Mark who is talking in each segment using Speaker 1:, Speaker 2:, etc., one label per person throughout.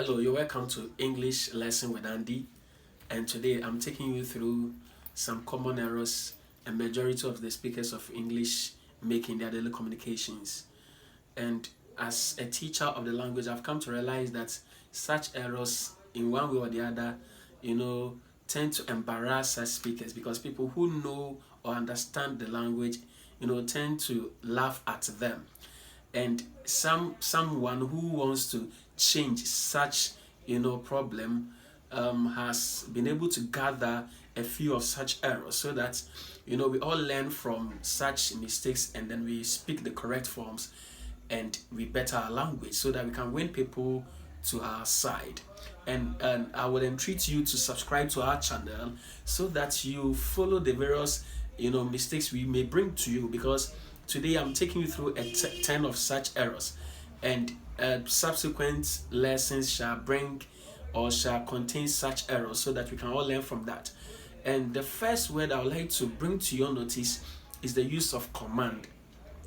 Speaker 1: Hello, you're welcome to English Lesson with Andy, and today I'm taking you through some common errors a majority of the speakers of English make in their daily communications. And as a teacher of the language, I've come to realize that such errors, in one way or the other, you know, tend to embarrass such speakers because people who know or understand the language, tend to laugh at them. And someone who wants to change such problem has been able to gather a few of such errors so that we all learn from such mistakes, and then we speak the correct forms and we better our language so that we can win people to our side. And I would entreat you to subscribe to our channel so that you follow the various mistakes we may bring to you, because today I'm taking you through 10 of such errors, and subsequent lessons shall bring or shall contain such errors so that we can all learn from that. And the first word I would like to bring to your notice is the use of command.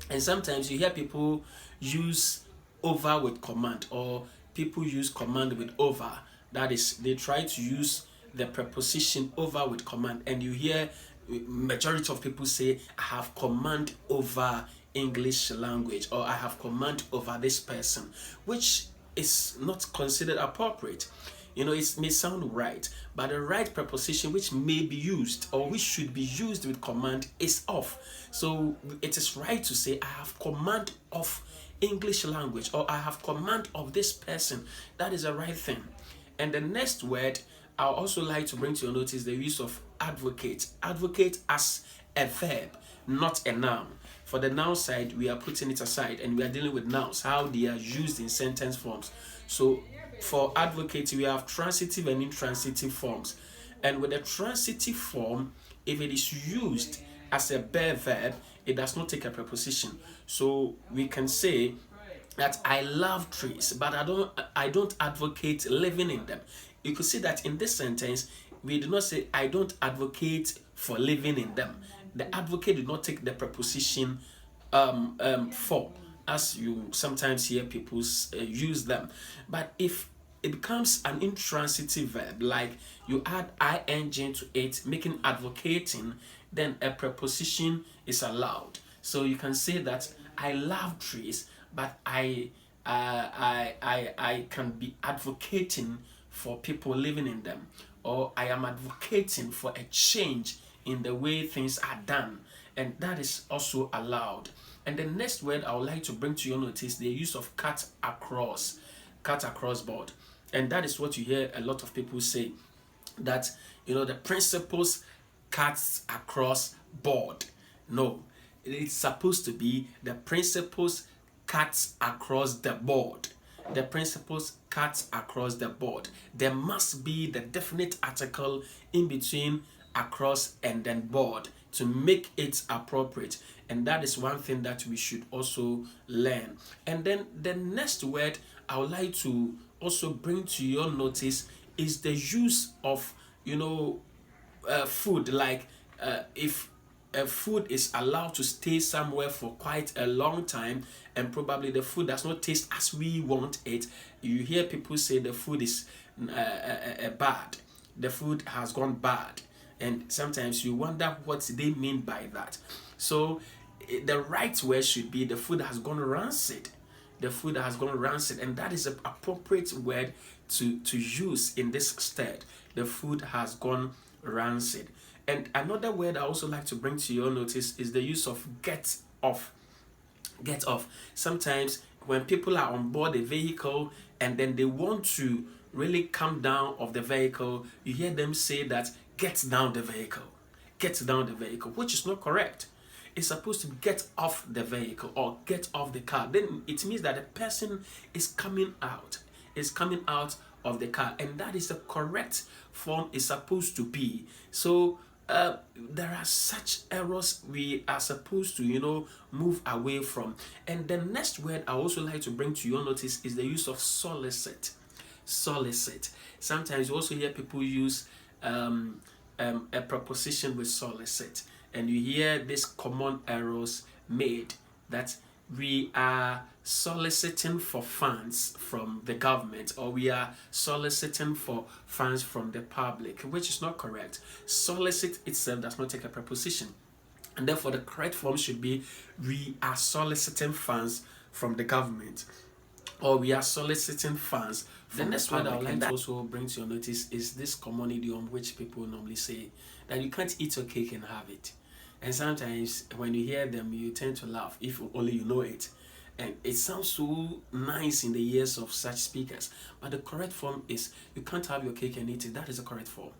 Speaker 1: And sometimes you hear people use over with command, or people use command with over. That is, they try to use the preposition over with command, and you hear majority of people say, I have command over English language, or I have command over this person, which is not considered appropriate. It may sound right, but the right preposition which may be used or which should be used with command is of. So it is right to say, I have command of English language, or I have command of this person. That is the right thing. And the next word I would also like to bring to your notice the use of advocate. Advocate as a verb, not a noun. For the noun side, we are putting it aside and we are dealing with nouns, how they are used in sentence forms. So for advocate, we have transitive and intransitive forms. And with the transitive form, if it is used as a bare verb, it does not take a preposition. So we can say that I love trees, but I don't advocate living in them. You could see that in this sentence, we do not say I don't advocate for living in them. The advocate did not take the preposition for, as you sometimes hear people use them. But if it becomes an intransitive verb, like you add ing to it, making advocating, then a preposition is allowed. So you can say that I love trees, but I can be advocating for people living in them, or I am advocating for a change in the way things are done, and that is also allowed. And the next word I would like to bring to your notice, the use of cut across board. And that is what you hear a lot of people say, that the principles cuts across board. No, it's supposed to be the principles cuts across the board. The principles cuts across the board. There must be the definite article in between across and then board to make it appropriate. And that is one thing that we should also learn. And then the next word I would like to also bring to your notice is the use of food. Like if a food is allowed to stay somewhere for quite a long time, and probably the food does not taste as we want it, you hear people say the food is bad, the food has gone bad, and sometimes you wonder what they mean by that. So the right word should be the food has gone rancid. The food has gone rancid, and that is an appropriate word to use in this stead. The food has gone rancid. And another word I also like to bring to your notice is the use of get off. Get off. Sometimes when people are on board a vehicle and then they want to really come down of the vehicle, you hear them say that get down the vehicle. Get down the vehicle, which is not correct. It's supposed to get off the vehicle or get off the car. Then it means that the person is coming out of the car, and that is the correct form is supposed to be. So there are such errors we are supposed to move away from. And the next word I also like to bring to your notice is the use of solicit. Solicit. Sometimes you also hear people use a preposition with solicit, and you hear these common errors made, that we are soliciting for funds from the government, or we are soliciting for funds from the public, which is not correct. Solicit itself does not take a preposition, and therefore the correct form should be we are soliciting funds from the government, or we are soliciting funds from the next one I would like to also bring to your notice is this common idiom which people normally say, that you can't eat your cake and have it. And sometimes when you hear them, you tend to laugh if only you know it. And it sounds so nice in the ears of such speakers. But the correct form is you can't have your cake and eat it. That is the correct form.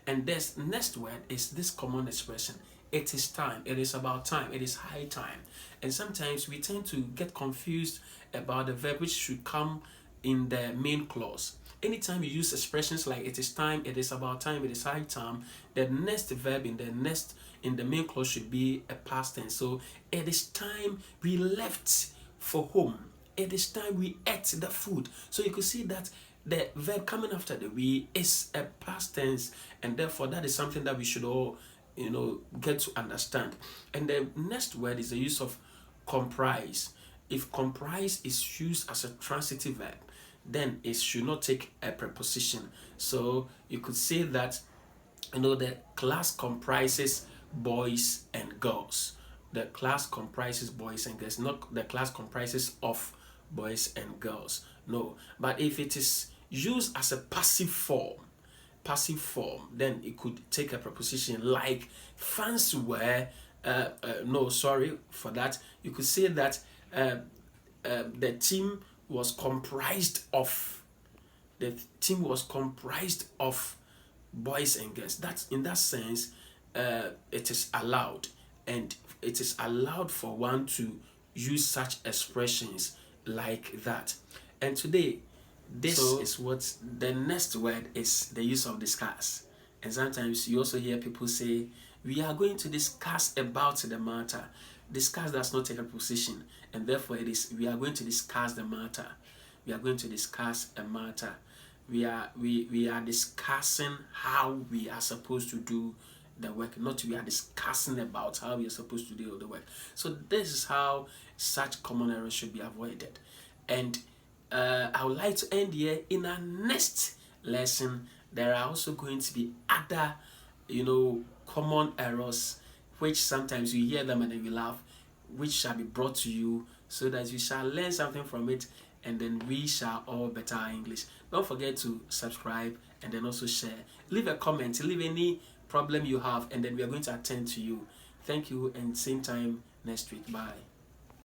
Speaker 1: And this next word is this common expression. It is time. It is about time. It is high time. And sometimes we tend to get confused about the verb which should come in the main clause. Anytime you use expressions like it is time, it is about time, it is high time, the next verb in the main clause should be a past tense. So it is time we left for home. It is time we ate the food. So you could see that the verb coming after the we is a past tense, and therefore that is something that we should all get to understand. And the next word is the use of comprise. If comprise is used as a transitive verb, then it should not take a preposition. So you could say that the class comprises boys and girls. The class comprises boys and girls, not the class comprises of boys and girls. No. But if it is used as a passive form, then it could take a preposition, like fans were no, sorry for that. You could say that the team was comprised of boys and girls. That's in that sense, it is allowed, and it is allowed for one to use such expressions like that. And today, this is what the next word is, the use of discuss. And sometimes you also hear people say, we are going to discuss about the matter. Discuss does not take a position, and therefore it is we are going to discuss the matter. We are going to discuss a matter. We are discussing how we are supposed to do the work, not we are discussing about how we are supposed to do the work. So this is how such common errors should be avoided. And I would like to end here. In our next lesson, there are also going to be other, common errors, which sometimes you hear them and then you laugh, which shall be brought to you so that you shall learn something from it, and then we shall all better our English. Don't forget to subscribe and then also share. Leave a comment, leave any problem you have, and then we are going to attend to you. Thank you, and same time next week. Bye.